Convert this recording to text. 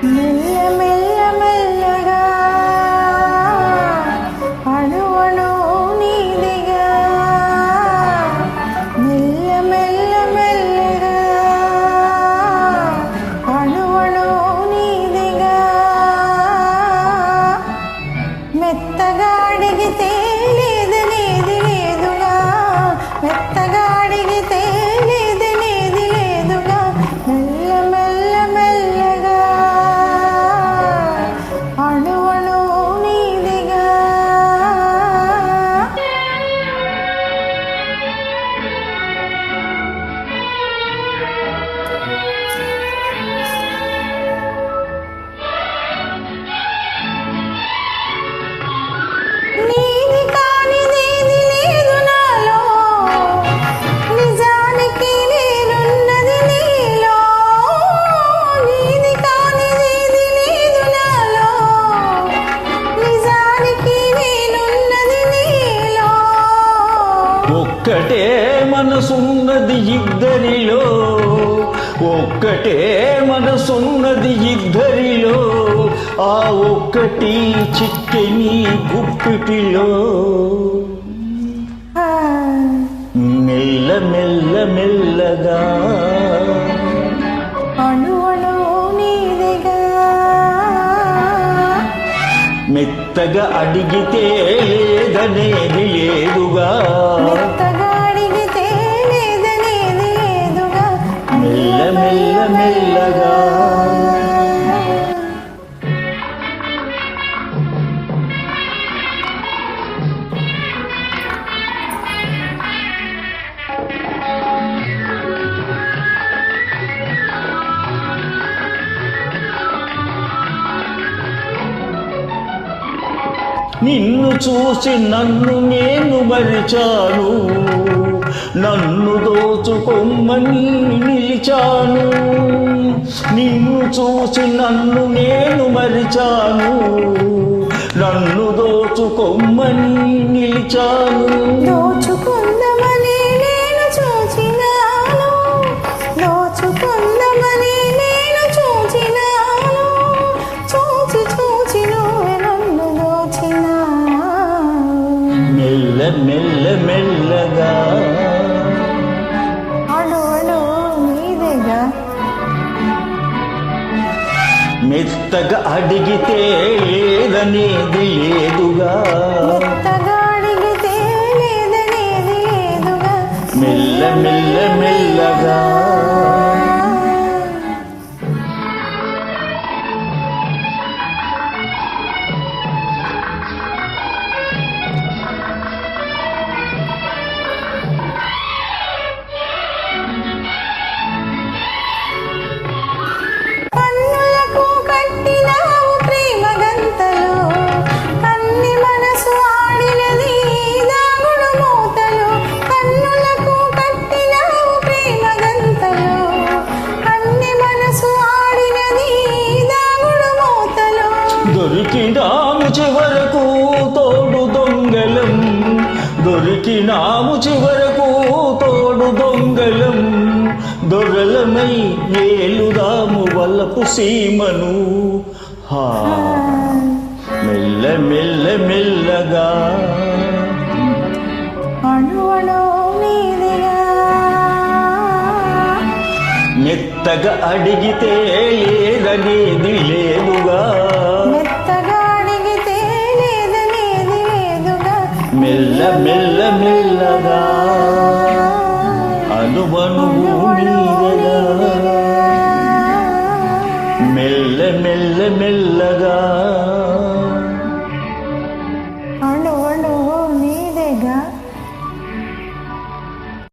మెల్ల మెల్ల మెల్లగా అణువణు నీదిగా మెల్ల మెల్ల మెల్లగా అణువణు నీదిగా మెత్తగా అడిగితే లేదనేది లేదుగా మెత్తగా అడిగితే లేదనేది లేదుగా మెల్ల మెల్ల మెల్లగా అణువణు నీదిగా నీది కానిదేది లేదు నాలో నిజానికి నేనున్నది నీలో నీది కానిదేది లేదు నాలో నిజానికి నేనున్నది నీలో ఒక్కటే మనసున్నది ఇద్దరిలో ఒక్కటే మనసున్నది ఇద్దరిలో ఆ ఒక్కటి చిక్కని గుప్పిటిలో మెల్ల మెల్ల మెల్లగా అణువణు నీదిగా మెత్తగా అడిగితే లేదనేది లేదుగా మెత్తగా అడిగితే లేదనేది లేదుగా మెల్ల మెల్ల మెల్లగా నిన్ను చూసి నన్ను నేను మరిచాను నన్ను దోచుకొమ్మని నిలిచాను నిన్ను చూసి నన్ను నేను మరిచాను నన్ను దోచుకొమ్మని నిలిచాను దోచుకుందామని నేను చూచినాను దోచుకుందామని నేను చూచినాను చూచి చూచి నువ్వే నన్ను దోచినా మెల్ల మెల్ల మెల్లగా అణువణు నీదిగా మెత్తగా అడిగితే లేదనేది లేదుగా మెత్తగా అడిగితే లేదనేది లేదుగా మెల్ల మెల్ల మెల్లగా కన్నులకు కట్టినావు ప్రేమ గంతలు కన్ని మనసు ఆడినది దాగుడు మూతలు కన్నులకు కట్టినావు ప్రేమ గంతలు కన్ని మనసు ఆడినది దాగుడు మూతలు దొరికినాము చివరకు తోడు దొంగలం దొరికినాము చివరకు తోడు దొంగలం దొరలమై ఏలుదాము వల్లపు సీమను హా మెల్ల మెల్ల మెల్లగా అణువణు నీదిగా మెత్తగా అడిగితే లేదనేది లేదుగా మెత్తగా అడిగితే లేదనేది లేదుగా మెల్ల మెల్ల మెల్లగా అణువణువు నీదగా మెల్ల మెల్ల మెల్లగా